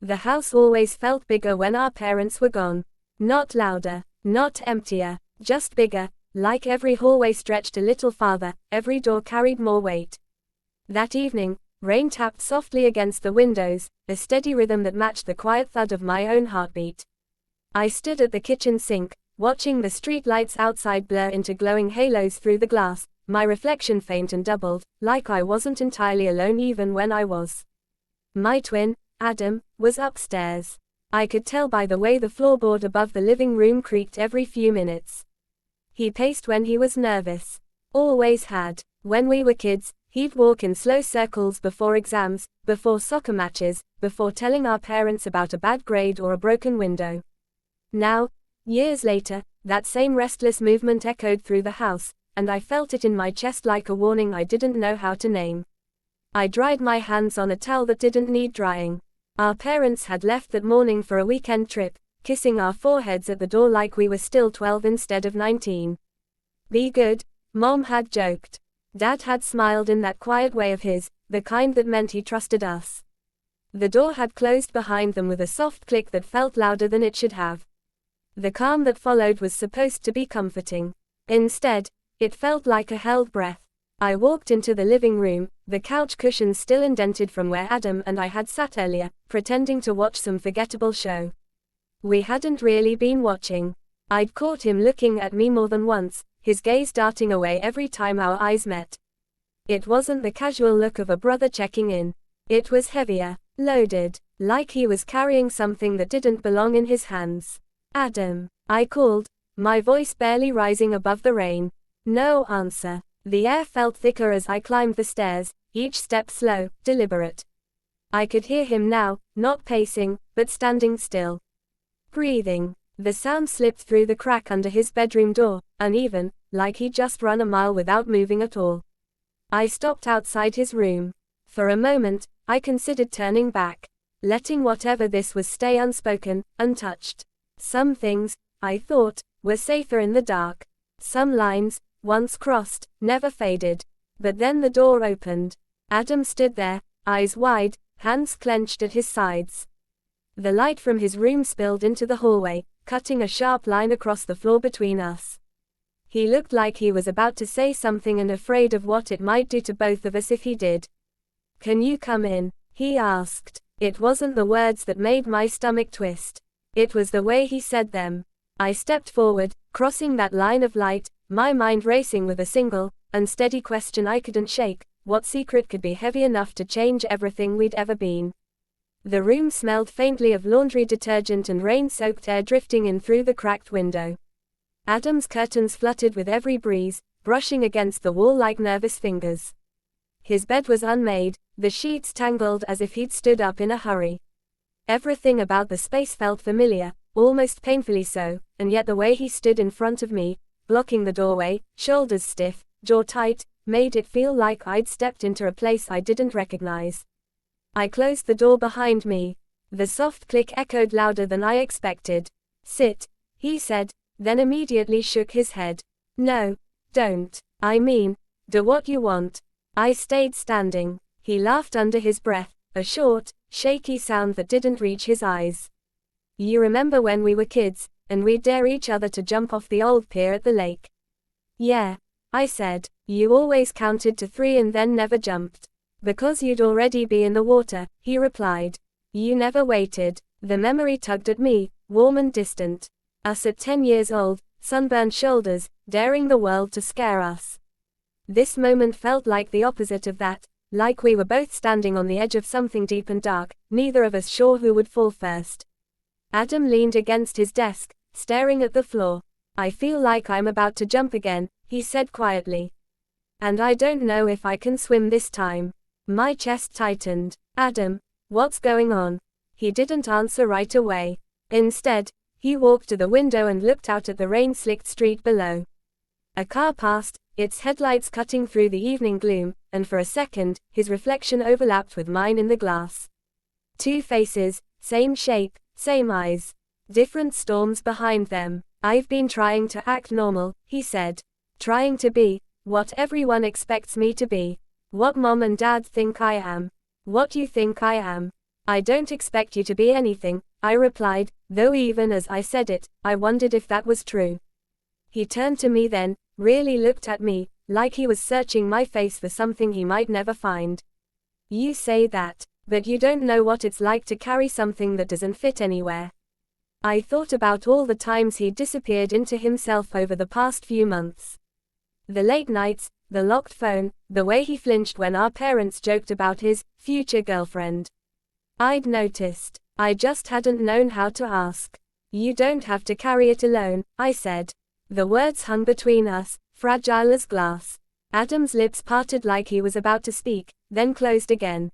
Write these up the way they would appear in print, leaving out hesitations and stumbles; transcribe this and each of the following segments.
The house always felt bigger when our parents were gone. Not louder, not emptier, just bigger, like every hallway stretched a little farther, every door carried more weight. That evening, rain tapped softly against the windows, a steady rhythm that matched the quiet thud of my own heartbeat. I stood at the kitchen sink, watching the street lights outside blur into glowing halos through the glass, my reflection faint and doubled, like I wasn't entirely alone even when I was. My twin, Adam, was upstairs. I could tell by the way the floorboard above the living room creaked every few minutes. He paced when he was nervous. Always had. When we were kids, he'd walk in slow circles before exams, before soccer matches, before telling our parents about a bad grade or a broken window. Now, years later, that same restless movement echoed through the house, and I felt it in my chest like a warning I didn't know how to name. I dried my hands on a towel that didn't need drying. Our parents had left that morning for a weekend trip, kissing our foreheads at the door like we were still 12 instead of 19. Be good, Mom had joked. Dad had smiled in that quiet way of his, the kind that meant he trusted us. The door had closed behind them with a soft click that felt louder than it should have. The calm that followed was supposed to be comforting. Instead, it felt like a held breath. I walked into the living room, the couch cushions still indented from where Adam and I had sat earlier, pretending to watch some forgettable show. We hadn't really been watching. I'd caught him looking at me more than once, his gaze darting away every time our eyes met. It wasn't the casual look of a brother checking in. It was heavier, loaded, like he was carrying something that didn't belong in his hands. Adam, I called, my voice barely rising above the rain. No answer. The air felt thicker as I climbed the stairs, each step slow, deliberate. I could hear him now, not pacing, but standing still. Breathing. The sound slipped through the crack under his bedroom door, uneven, like he'd just run a mile without moving at all. I stopped outside his room. For a moment, I considered turning back, letting whatever this was stay unspoken, untouched. Some things, I thought, were safer in the dark. Some lines, once crossed, never faded. But then the door opened. Adam stood there, eyes wide, hands clenched at his sides. The light from his room spilled into the hallway, cutting a sharp line across the floor between us. He looked like he was about to say something and afraid of what it might do to both of us if he did. "Can you come in?" he asked. It wasn't the words that made my stomach twist. It was the way he said them. I stepped forward, crossing that line of light, my mind racing with a single, unsteady question I couldn't shake: what secret could be heavy enough to change everything we'd ever been? The room smelled faintly of laundry detergent and rain-soaked air drifting in through the cracked window. Adam's curtains fluttered with every breeze, brushing against the wall like nervous fingers. His bed was unmade, the sheets tangled as if he'd stood up in a hurry. Everything about the space felt familiar, almost painfully so, and yet the way he stood in front of me, blocking the doorway, shoulders stiff, jaw tight, made it feel like I'd stepped into a place I didn't recognize. I closed the door behind me. The soft click echoed louder than I expected. "Sit," he said, then immediately shook his head. "No, don't. I mean, do what you want." I stayed standing. He laughed under his breath, a short, shaky sound that didn't reach his eyes. "You remember when we were kids, and we'd dare each other to jump off the old pier at the lake?" "Yeah," I said. "You always counted to 3 and then never jumped." "Because you'd already be in the water," he replied. "You never waited." The memory tugged at me, warm and distant. Us at 10 years old, sunburned shoulders, daring the world to scare us. This moment felt like the opposite of that, like we were both standing on the edge of something deep and dark, neither of us sure who would fall first. Adam leaned against his desk, staring at the floor. "I feel like I'm about to jump again," he said quietly. "And I don't know if I can swim this time." My chest tightened. "Adam, what's going on?" He didn't answer right away. Instead, he walked to the window and looked out at the rain-slicked street below. A car passed, its headlights cutting through the evening gloom, and for a second, his reflection overlapped with mine in the glass. Two faces, same shape, same eyes. Different storms behind them. "I've been trying to act normal," he said. "Trying to be what everyone expects me to be. What Mom and Dad think I am. What you think I am." I don't expect you to be anything, I replied, though even as I said it, I wondered if that was true. He turned to me then, really looked at me, like he was searching my face for something he might never find. You say that, but you don't know what it's like to carry something that doesn't fit anywhere. I thought about all the times he'd disappeared into himself over the past few months. The late nights, the locked phone, the way he flinched when our parents joked about his future girlfriend. I'd noticed. I just hadn't known how to ask. You don't have to carry it alone, I said. The words hung between us, fragile as glass. Adam's lips parted like he was about to speak, then closed again.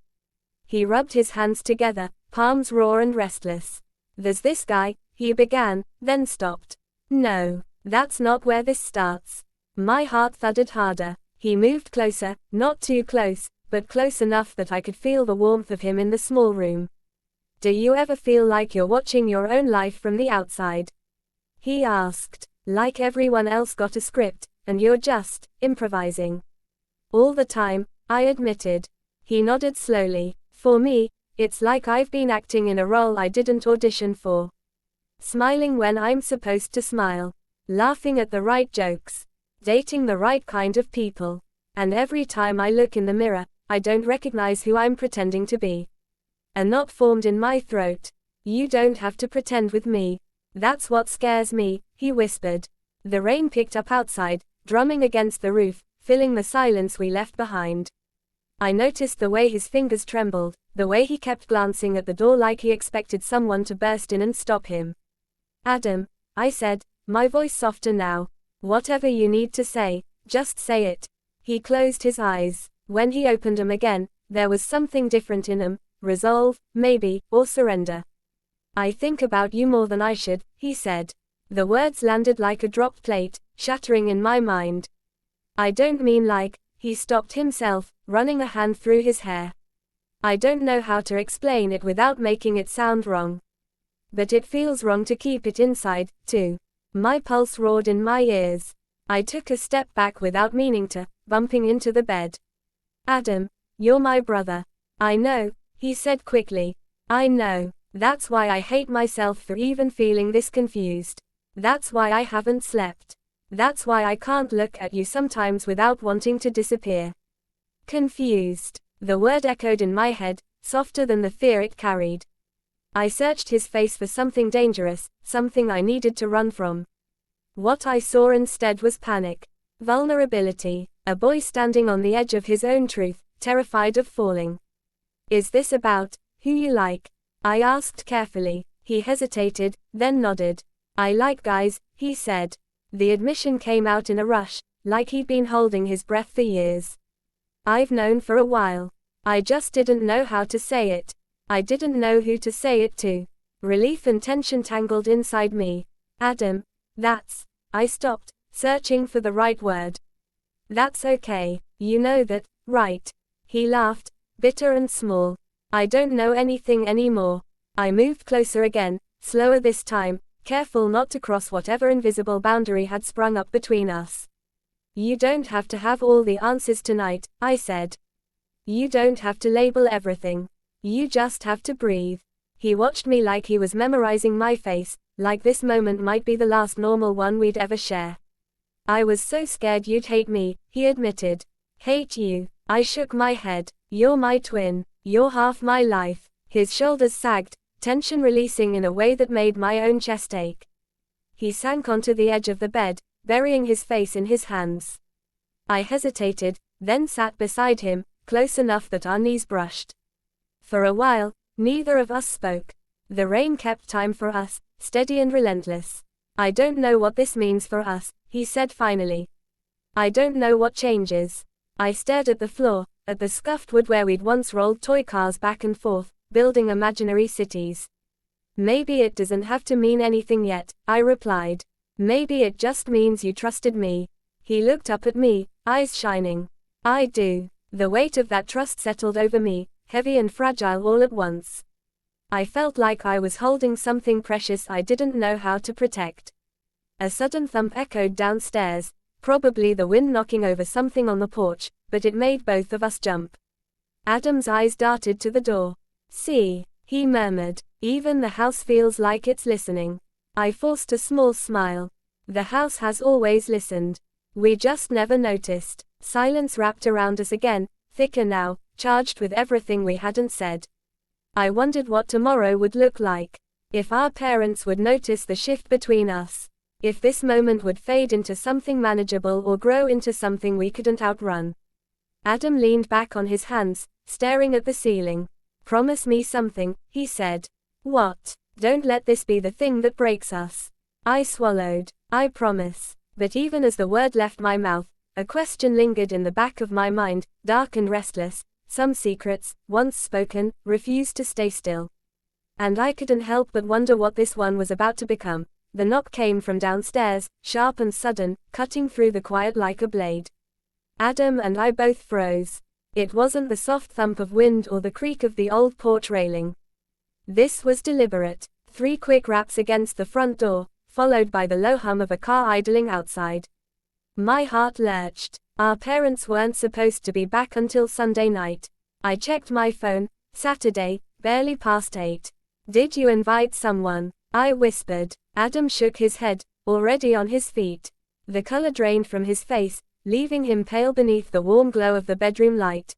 He rubbed his hands together, palms raw and restless. There's this guy, he began, then stopped. No, that's not where this starts. My heart thudded harder. He moved closer, not too close, but close enough that I could feel the warmth of him in the small room. Do you ever feel like you're watching your own life from the outside? He asked. Like everyone else got a script, and you're just improvising. All the time, I admitted. He nodded slowly. For me, it's like I've been acting in a role I didn't audition for. Smiling when I'm supposed to smile. Laughing at the right jokes. Dating the right kind of people. And every time I look in the mirror, I don't recognize who I'm pretending to be. A knot formed in my throat. You don't have to pretend with me. That's what scares me, he whispered. The rain picked up outside, drumming against the roof, filling the silence we left behind. I noticed the way his fingers trembled, the way he kept glancing at the door like he expected someone to burst in and stop him. Adam, I said, my voice softer now. Whatever you need to say, just say it. He closed his eyes. When he opened them again, there was something different in them, resolve, maybe, or surrender. I think about you more than I should, he said. The words landed like a dropped plate, shattering in my mind. I don't mean like, he stopped himself, running a hand through his hair. I don't know how to explain it without making it sound wrong. But it feels wrong to keep it inside, too. My pulse roared in my ears. I took a step back without meaning to, bumping into the bed. Adam, you're my brother. I know, he said quickly. I know. That's why I hate myself for even feeling this confused. That's why I haven't slept. That's why I can't look at you sometimes without wanting to disappear. Confused. The word echoed in my head, softer than the fear it carried. I searched his face for something dangerous, something I needed to run from. What I saw instead was panic. Vulnerability. A boy standing on the edge of his own truth, terrified of falling. Is this about who you like? I asked carefully. He hesitated, then nodded. I like guys, he said. The admission came out in a rush, like he'd been holding his breath for years. I've known for a while. I just didn't know how to say it. I didn't know who to say it to. Relief and tension tangled inside me. Adam, that's. I stopped, searching for the right word. That's okay. You know that, right? He laughed, bitter and small. I don't know anything anymore. I moved closer again, slower this time, careful not to cross whatever invisible boundary had sprung up between us. You don't have to have all the answers tonight, I said. You don't have to label everything. You just have to breathe. He watched me like he was memorizing my face, like this moment might be the last normal one we'd ever share. I was so scared you'd hate me, he admitted. Hate you? I shook my head. You're my twin. You're half my life. His shoulders sagged, tension releasing in a way that made my own chest ache. He sank onto the edge of the bed, burying his face in his hands. I hesitated, then sat beside him, close enough that our knees brushed. For a while, neither of us spoke. The rain kept time for us, steady and relentless. I don't know what this means for us, he said finally. I don't know what changes. I stared at the floor, at the scuffed wood where we'd once rolled toy cars back and forth, building imaginary cities. Maybe it doesn't have to mean anything yet, I replied. Maybe it just means you trusted me. He looked up at me, eyes shining. I do. The weight of that trust settled over me, heavy and fragile all at once. I felt like I was holding something precious I didn't know how to protect. A sudden thump echoed downstairs, probably the wind knocking over something on the porch, but it made both of us jump. Adam's eyes darted to the door. See, he murmured. Even the house feels like it's listening. I forced a small smile. The house has always listened. We just never noticed. Silence wrapped around us again, thicker now, charged with everything we hadn't said. I wondered what tomorrow would look like. If our parents would notice the shift between us. If this moment would fade into something manageable or grow into something we couldn't outrun. Adam leaned back on his hands, staring at the ceiling. Promise me something, he said. What? Don't let this be the thing that breaks us. I swallowed. I promise. But even as the word left my mouth, a question lingered in the back of my mind, dark and restless. Some secrets, once spoken, refused to stay still. And I couldn't help but wonder what this one was about to become. The knock came from downstairs, sharp and sudden, cutting through the quiet like a blade. Adam and I both froze. It wasn't the soft thump of wind or the creak of the old porch railing. This was deliberate. 3 quick raps against the front door, followed by the low hum of a car idling outside. My heart lurched. Our parents weren't supposed to be back until Sunday night. I checked my phone. Saturday, barely past 8. Did you invite someone? I whispered. Adam shook his head, already on his feet. The color drained from his face, leaving him pale beneath the warm glow of the bedroom light.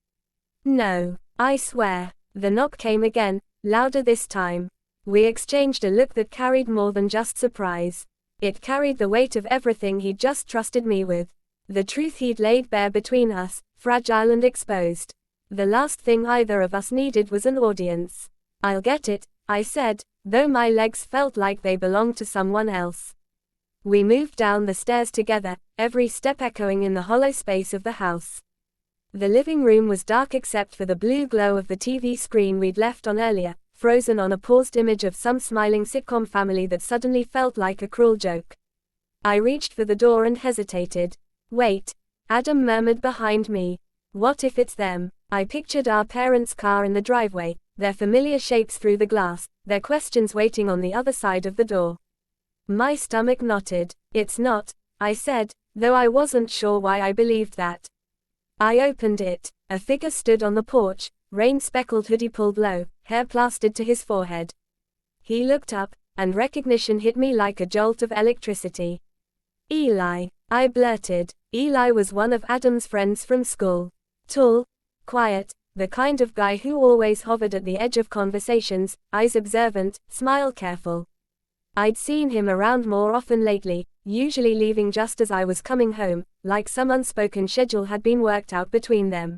No, I swear. The knock came again, louder this time. We exchanged a look that carried more than just surprise. It carried the weight of everything he'd just trusted me with. The truth he'd laid bare between us, fragile and exposed. The last thing either of us needed was an audience. I'll get it, I said, though my legs felt like they belonged to someone else. We moved down the stairs together, every step echoing in the hollow space of the house. The living room was dark except for the blue glow of the TV screen we'd left on earlier, frozen on a paused image of some smiling sitcom family that suddenly felt like a cruel joke. I reached for the door and hesitated. Wait, Adam murmured behind me. What if it's them? I pictured our parents' car in the driveway, their familiar shapes through the glass, their questions waiting on the other side of the door. My stomach knotted. It's not, I said, though I wasn't sure why I believed that. I opened it. A figure stood on the porch, rain-speckled hoodie pulled low, hair plastered to his forehead. He looked up, and recognition hit me like a jolt of electricity. Eli, I blurted. Eli was one of Adam's friends from school. Tall, quiet, the kind of guy who always hovered at the edge of conversations, eyes observant, smile careful. I'd seen him around more often lately, usually leaving just as I was coming home, like some unspoken schedule had been worked out between them.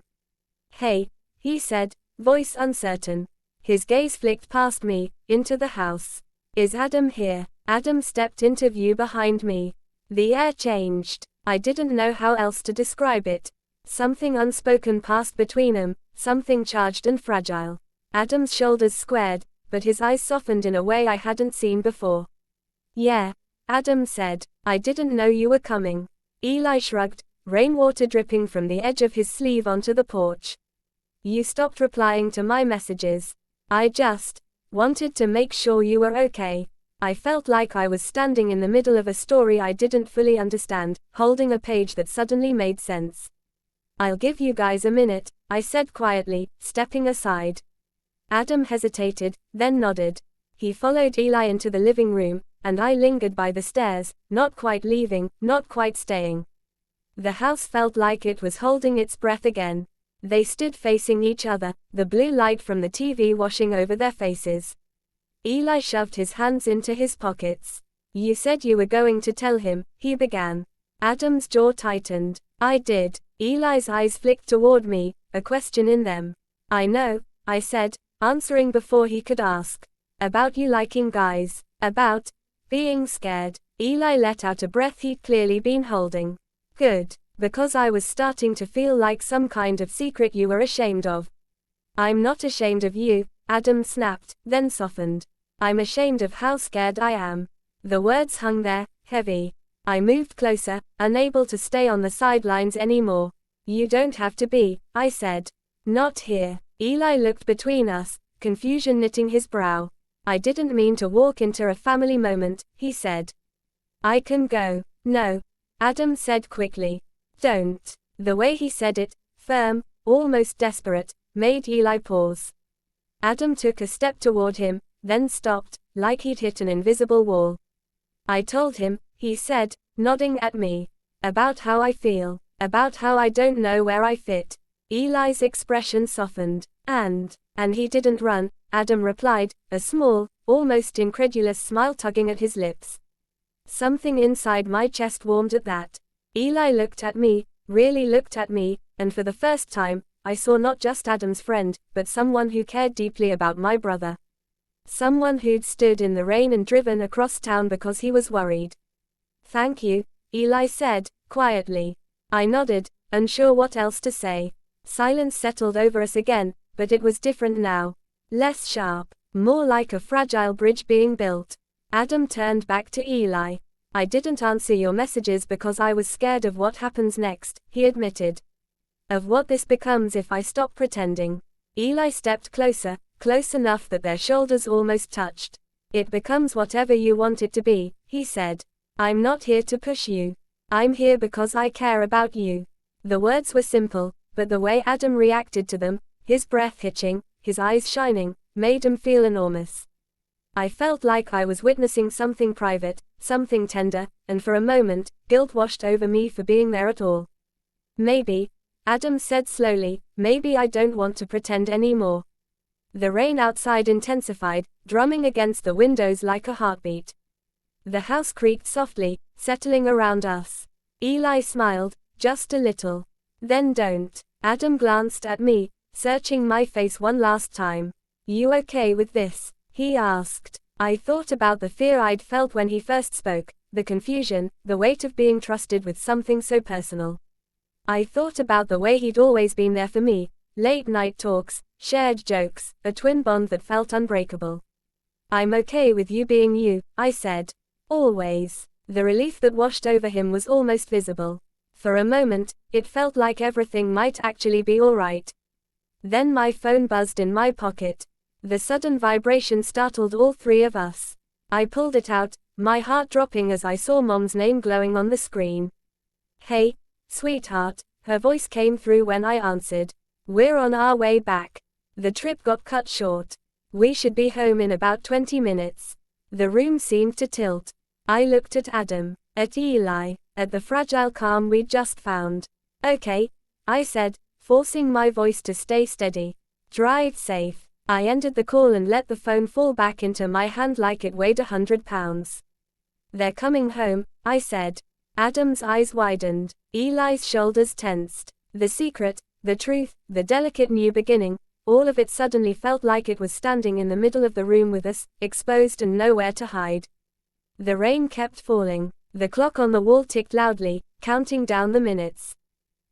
Hey, he said, voice uncertain. His gaze flicked past me, into the house. Is Adam here? Adam stepped into view behind me. The air changed. I didn't know how else to describe it. Something unspoken passed between them, something charged and fragile. Adam's shoulders squared, but his eyes softened in a way I hadn't seen before. Yeah, Adam said. I didn't know you were coming. Eli shrugged, rainwater dripping from the edge of his sleeve onto the porch. You stopped replying to my messages. I just wanted to make sure you were okay. I felt like I was standing in the middle of a story I didn't fully understand, holding a page that suddenly made sense. I'll give you guys a minute, I said quietly, stepping aside. Adam hesitated, then nodded. He followed Eli into the living room, and I lingered by the stairs, not quite leaving, not quite staying. The house felt like it was holding its breath again. They stood facing each other, the blue light from the TV washing over their faces. Eli shoved his hands into his pockets. You said you were going to tell him, he began. Adam's jaw tightened. I did. Eli's eyes flicked toward me, a question in them. I know, I said, answering before he could ask. About you liking guys. About being scared. Eli let out a breath he'd clearly been holding. Good. Because I was starting to feel like some kind of secret you were ashamed of. I'm not ashamed of you, Adam snapped, then softened. I'm ashamed of how scared I am. The words hung there, heavy. I moved closer, unable to stay on the sidelines anymore. You don't have to be, I said. Not here. Eli looked between us, confusion knitting his brow. I didn't mean to walk into a family moment, he said. I can go. No. Adam said quickly. Don't. The way he said it, firm, almost desperate, made Eli pause. Adam took a step toward him, then stopped, like he'd hit an invisible wall. I told him, he said, nodding at me. About how I feel. About how I don't know where I fit. Eli's expression softened. And he didn't run, Adam replied, a small, almost incredulous smile tugging at his lips. Something inside my chest warmed at that. Eli looked at me, really looked at me, and for the first time, I saw not just Adam's friend, but someone who cared deeply about my brother. Someone who'd stood in the rain and driven across town because he was worried. Thank you, Eli said, quietly. I nodded, unsure what else to say. Silence settled over us again, but it was different now. Less sharp, more like a fragile bridge being built. Adam turned back to Eli. I didn't answer your messages because I was scared of what happens next, he admitted. Of what this becomes if I stop pretending. Eli stepped closer, close enough that their shoulders almost touched. It becomes whatever you want it to be, he said. I'm not here to push you. I'm here because I care about you. The words were simple, but the way Adam reacted to them, his breath hitching, his eyes shining, made him feel enormous. I felt like I was witnessing something private, something tender, and for a moment, guilt washed over me for being there at all. Maybe, Adam said slowly, maybe I don't want to pretend anymore. The rain outside intensified, drumming against the windows like a heartbeat. The house creaked softly, settling around us. Eli smiled, just a little. Then don't. Adam glanced at me, searching my face one last time. You okay with this? He asked. I thought about the fear I'd felt when he first spoke, the confusion, the weight of being trusted with something so personal. I thought about the way he'd always been there for me, late-night talks, shared jokes, a twin bond that felt unbreakable. I'm okay with you being you, I said. Always. The relief that washed over him was almost visible. For a moment, it felt like everything might actually be alright. Then my phone buzzed in my pocket. The sudden vibration startled all three of us. I pulled it out, my heart dropping as I saw Mom's name glowing on the screen. Hey, sweetheart, her voice came through when I answered. We're on our way back. The trip got cut short. We should be home in about 20 minutes. The room seemed to tilt. I looked at Adam, at Eli, at the fragile calm we'd just found. Okay, I said, forcing my voice to stay steady. Drive safe. I ended the call and let the phone fall back into my hand like it weighed 100 pounds. They're coming home, I said. Adam's eyes widened. Eli's shoulders tensed. The secret, the truth, the delicate new beginning, all of it suddenly felt like it was standing in the middle of the room with us, exposed and nowhere to hide. The rain kept falling. The clock on the wall ticked loudly, counting down the minutes.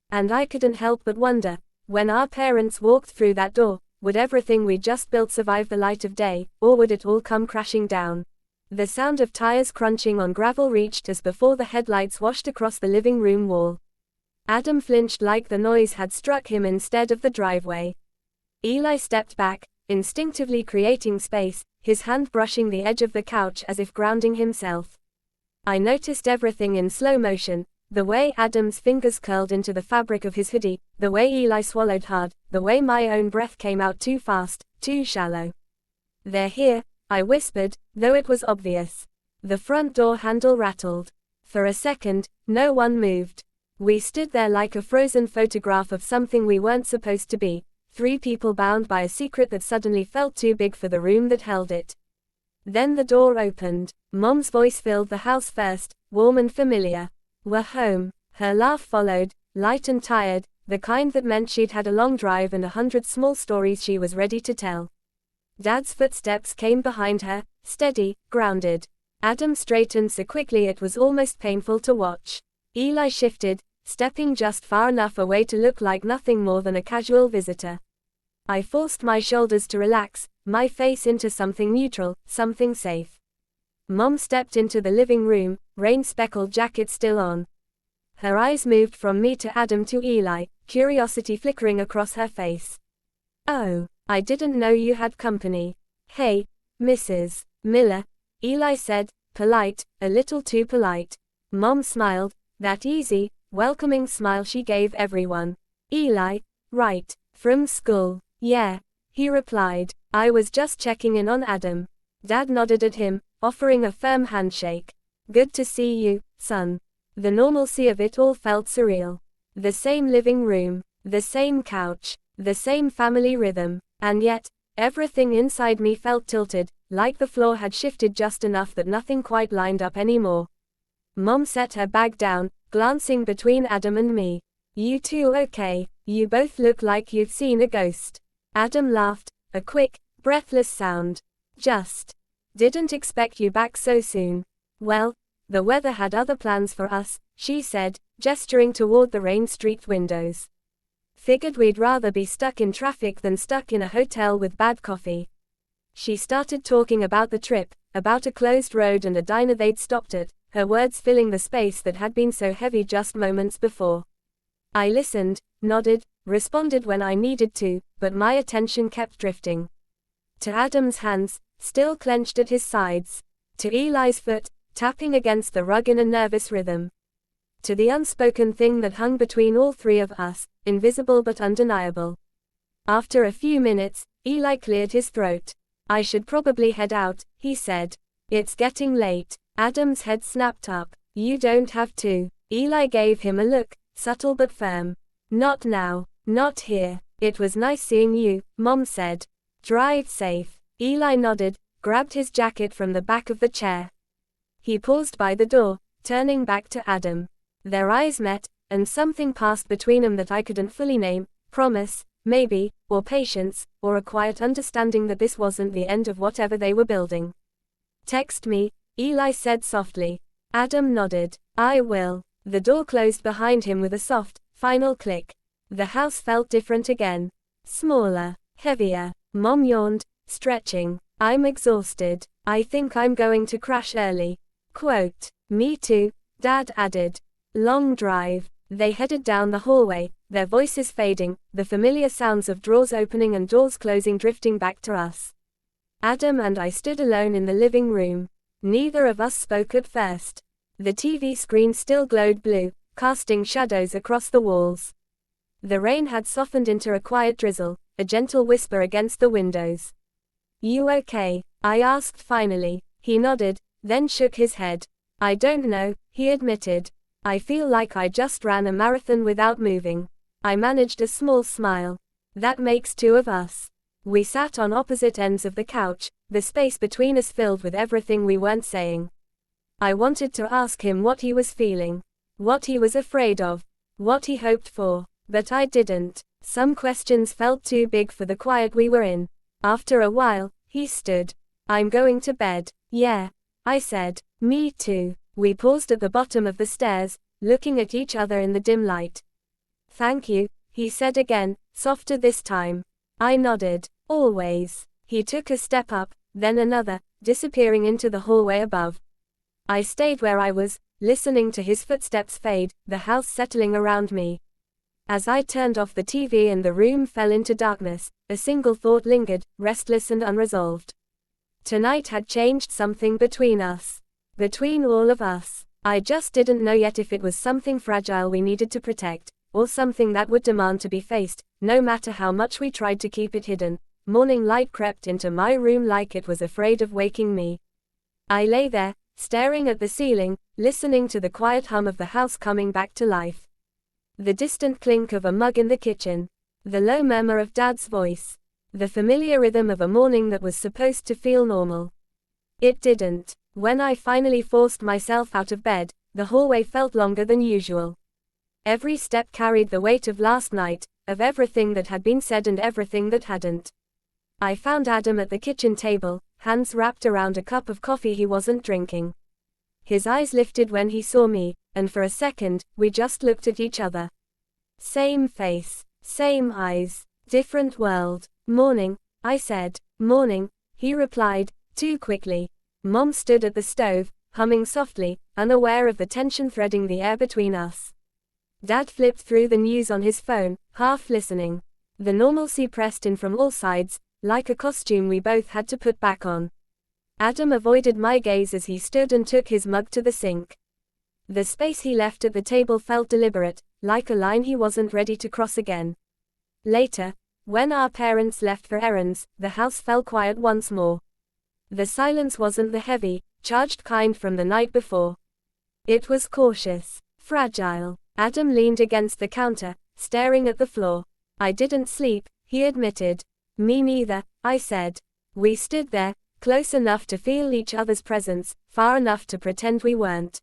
And I couldn't help but wonder, when our parents walked through that door, would everything we just built survive the light of day, or would it all come crashing down? The sound of tires crunching on gravel reached us before the headlights washed across the living room wall. Adam flinched like the noise had struck him instead of the driveway. Eli stepped back, instinctively creating space, his hand brushing the edge of the couch as if grounding himself. I noticed everything in slow motion, the way Adam's fingers curled into the fabric of his hoodie, the way Eli swallowed hard, the way my own breath came out too fast, too shallow. They're here, I whispered, though it was obvious. The front door handle rattled. For a second, no one moved. We stood there like a frozen photograph of something we weren't supposed to be, three people bound by a secret that suddenly felt too big for the room that held it. Then the door opened. Mom's voice filled the house first, warm and familiar. We're home. Her laugh followed, light and tired, the kind that meant she'd had a long drive and 100 small stories she was ready to tell. Dad's footsteps came behind her, steady, grounded. Adam straightened so quickly it was almost painful to watch. Eli shifted, stepping just far enough away to look like nothing more than a casual visitor. I forced my shoulders to relax, my face into something neutral, something safe. Mom stepped into the living room, rain-speckled jacket still on. Her eyes moved from me to Adam to Eli, curiosity flickering across her face. Oh, I didn't know you had company. Hey, Mrs. Miller, Eli said, polite, a little too polite. Mom smiled, that easy, welcoming smile she gave everyone. Eli, right, from school. Yeah, he replied. I was just checking in on Adam. Dad nodded at him, offering a firm handshake. Good to see you, son. The normalcy of it all felt surreal. The same living room, the same couch, the same family rhythm, and yet, everything inside me felt tilted, like the floor had shifted just enough that nothing quite lined up anymore. Mom set her bag down, glancing between Adam and me. You two okay? You both look like you've seen a ghost. Adam laughed, a quick, breathless sound. Just didn't expect you back so soon. Well, the weather had other plans for us, she said, gesturing toward the rain-streaked windows. Figured we'd rather be stuck in traffic than stuck in a hotel with bad coffee. She started talking about the trip, about a closed road and a diner they'd stopped at, her words filling the space that had been so heavy just moments before. I listened, nodded, responded when I needed to, but my attention kept drifting. To Adam's hands, still clenched at his sides. To Eli's foot, tapping against the rug in a nervous rhythm. To the unspoken thing that hung between all three of us, invisible but undeniable. After a few minutes, Eli cleared his throat. I should probably head out, he said. It's getting late. Adam's head snapped up. You don't have to. Eli gave him a look, subtle but firm. Not now. Not here. It was nice seeing you, Mom said. Drive safe. Eli nodded, grabbed his jacket from the back of the chair. He paused by the door, turning back to Adam. Their eyes met, and something passed between them that I couldn't fully name, promise, maybe, or patience, or a quiet understanding that this wasn't the end of whatever they were building. Text me, Eli said softly. Adam nodded. I will. The door closed behind him with a soft, final click. The house felt different again. Smaller, heavier. Mom yawned, stretching. I'm exhausted. I think I'm going to crash early. Quote. Me too, Dad added. Long drive. They headed down the hallway, their voices fading, the familiar sounds of drawers opening and doors closing drifting back to us. Adam and I stood alone in the living room. Neither of us spoke at first. The TV screen still glowed blue, casting shadows across the walls. The rain had softened into a quiet drizzle, a gentle whisper against the windows. You okay? I asked finally. He nodded, then shook his head. I don't know, he admitted. I feel like I just ran a marathon without moving. I managed a small smile. That makes two of us. We sat on opposite ends of the couch, the space between us filled with everything we weren't saying. I wanted to ask him what he was feeling, what he was afraid of, what he hoped for, but I didn't. Some questions felt too big for the quiet we were in. After a while, he stood. I'm going to bed. Yeah, I said. Me too. We paused at the bottom of the stairs, looking at each other in the dim light. Thank you, he said again, softer this time. I nodded. Always. He took a step up, then another, disappearing into the hallway above. I stayed where I was, listening to his footsteps fade, the house settling around me. As I turned off the TV and the room fell into darkness, a single thought lingered, restless and unresolved. Tonight had changed something between us. Between all of us. I just didn't know yet if it was something fragile we needed to protect, or something that would demand to be faced, no matter how much we tried to keep it hidden. Morning light crept into my room like it was afraid of waking me. I lay there, staring at the ceiling, listening to the quiet hum of the house coming back to life. The distant clink of a mug in the kitchen. The low murmur of Dad's voice. The familiar rhythm of a morning that was supposed to feel normal. It didn't. When I finally forced myself out of bed, the hallway felt longer than usual. Every step carried the weight of last night, of everything that had been said and everything that hadn't. I found Adam at the kitchen table, hands wrapped around a cup of coffee he wasn't drinking. His eyes lifted when he saw me, and for a second, we just looked at each other. Same face, same eyes, different world. Morning, I said. Morning, he replied, too quickly. Mom stood at the stove, humming softly, unaware of the tension threading the air between us. Dad flipped through the news on his phone, half listening. The normalcy pressed in from all sides, like a costume we both had to put back on. Adam avoided my gaze as he stood and took his mug to the sink. The space he left at the table felt deliberate, like a line he wasn't ready to cross again. Later, When our parents left for errands, the house fell quiet once more. The silence wasn't the heavy, charged kind from the night before. It was cautious, fragile. Adam leaned against the counter, staring at the floor. I didn't sleep, he admitted. Me neither, I said. We stood there, close enough to feel each other's presence, far enough to pretend we weren't.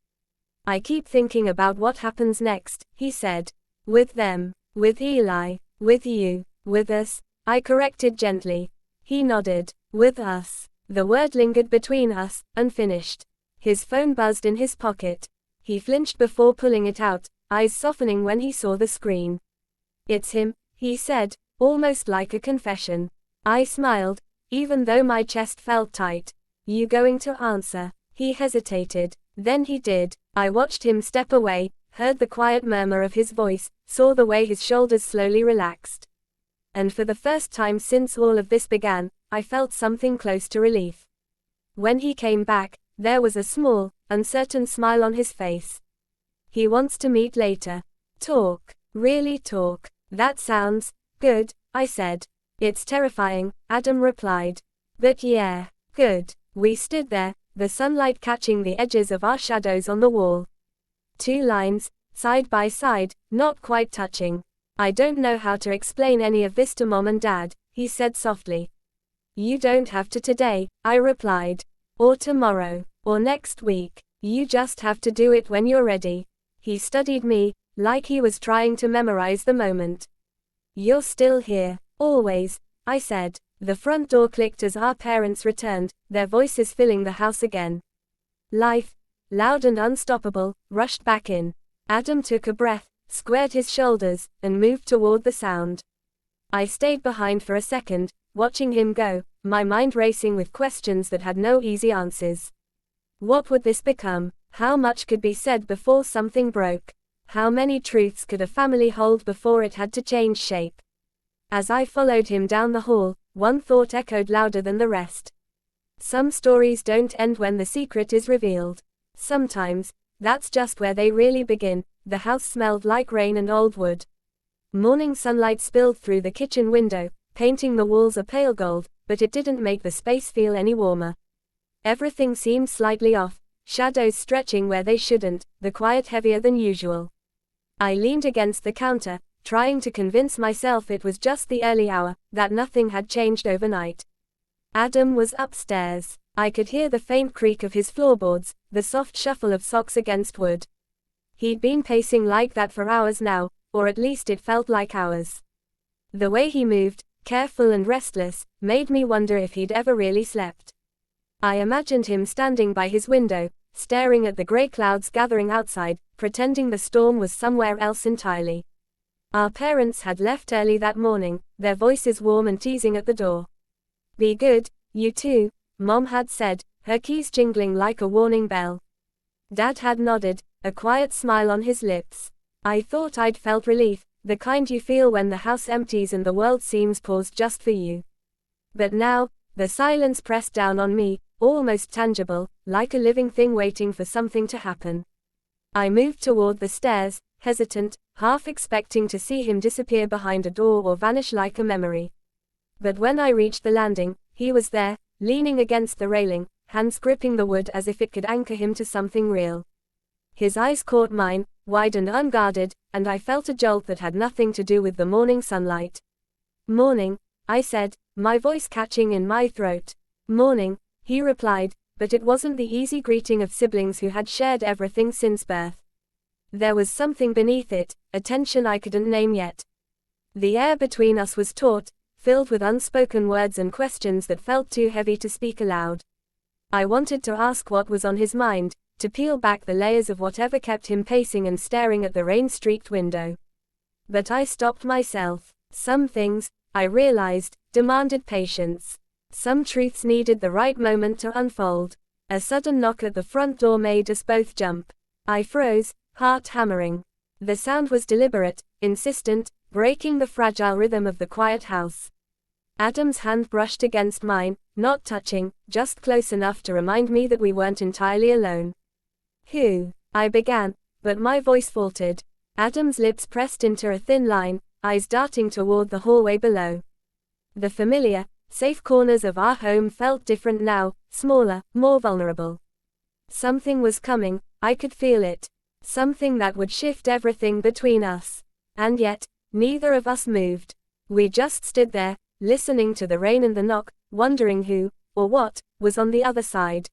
I keep thinking about what happens next, he said. With them, with Eli, with you, with us, I corrected gently. He nodded. With us. The word lingered between us, unfinished. His phone buzzed in his pocket. He flinched before pulling it out, eyes softening when he saw the screen. It's him, he said, almost like a confession. I smiled, even though my chest felt tight. You going to answer? He hesitated. Then he did. I watched him step away, heard the quiet murmur of his voice, saw the way his shoulders slowly relaxed. And for the first time since all of this began, I felt something close to relief. When he came back, there was a small, uncertain smile on his face. He wants to meet later. Talk. Really talk. That sounds good, I said. It's terrifying, Adam replied. But yeah, good. We stood there, the sunlight catching the edges of our shadows on the wall. 2 lines, side by side, not quite touching. I don't know how to explain any of this to Mom and Dad, he said softly. You don't have to today, I replied. Or tomorrow, or next week. You just have to do it when you're ready. He studied me, like he was trying to memorize the moment. You're still here, always, I said. The front door clicked as our parents returned, their voices filling the house again. Life, loud and unstoppable, rushed back in. Adam took a breath, squared his shoulders, and moved toward the sound. I stayed behind for a second, watching him go, my mind racing with questions that had no easy answers. What would this become? How much could be said before something broke? How many truths could a family hold before it had to change shape? As I followed him down the hall, one thought echoed louder than the rest. Some stories don't end when the secret is revealed. Sometimes, that's just where they really begin. The house smelled like rain and old wood. Morning sunlight spilled through the kitchen window, painting the walls a pale gold, but it didn't make the space feel any warmer. Everything seemed slightly off, shadows stretching where they shouldn't, the quiet heavier than usual. I leaned against the counter, trying to convince myself it was just the early hour, that nothing had changed overnight. Adam was upstairs. I could hear the faint creak of his floorboards, the soft shuffle of socks against wood. He'd been pacing like that for hours now, or at least it felt like hours. The way he moved, careful and restless, made me wonder if he'd ever really slept. I imagined him standing by his window, staring at the gray clouds gathering outside, pretending the storm was somewhere else entirely. Our parents had left early that morning, their voices warm and teasing at the door. Be good, you two, Mom had said, her keys jingling like a warning bell. Dad had nodded, a quiet smile on his lips. I thought I'd felt relief, the kind you feel when the house empties and the world seems paused just for you. But now, the silence pressed down on me, almost tangible, like a living thing waiting for something to happen. I moved toward the stairs, hesitant, half expecting to see him disappear behind a door or vanish like a memory. But when I reached the landing, he was there, leaning against the railing, hands gripping the wood as if it could anchor him to something real. His eyes caught mine, wide and unguarded, and I felt a jolt that had nothing to do with the morning sunlight. Morning, I said, my voice catching in my throat. Morning, he replied, but it wasn't the easy greeting of siblings who had shared everything since birth. There was something beneath it, a tension I couldn't name yet. The air between us was taut, filled with unspoken words and questions that felt too heavy to speak aloud. I wanted to ask what was on his mind, to peel back the layers of whatever kept him pacing and staring at the rain-streaked window. But I stopped myself. Some things, I realized, demanded patience. Some truths needed the right moment to unfold. A sudden knock at the front door made us both jump. I froze, heart hammering. The sound was deliberate, insistent, breaking the fragile rhythm of the quiet house. Adam's hand brushed against mine, not touching, just close enough to remind me that we weren't entirely alone. Who? I began, but my voice faltered. Adam's lips pressed into a thin line, eyes darting toward the hallway below. The familiar, safe corners of our home felt different now, smaller, more vulnerable. Something was coming, I could feel it. Something that would shift everything between us. And yet, neither of us moved. We just stood there, listening to the rain and the knock, wondering who, or what, was on the other side.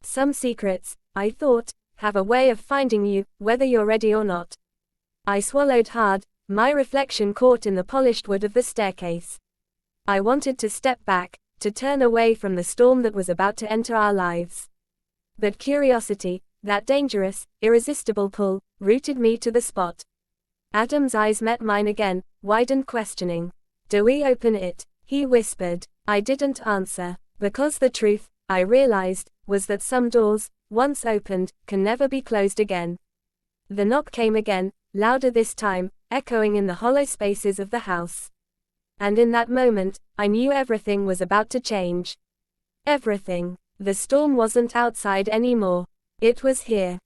Some secrets, I thought, have a way of finding you, whether you're ready or not. I swallowed hard, my reflection caught in the polished wood of the staircase. I wanted to step back, to turn away from the storm that was about to enter our lives. But curiosity, that dangerous, irresistible pull, rooted me to the spot. Adam's eyes met mine again, wide and questioning. "Do we open it?" he whispered. I didn't answer, because the truth, I realized, was that some doors, once opened, can never be closed again. The knock came again, louder this time, echoing in the hollow spaces of the house. And in that moment, I knew everything was about to change. Everything. The storm wasn't outside anymore. It was here.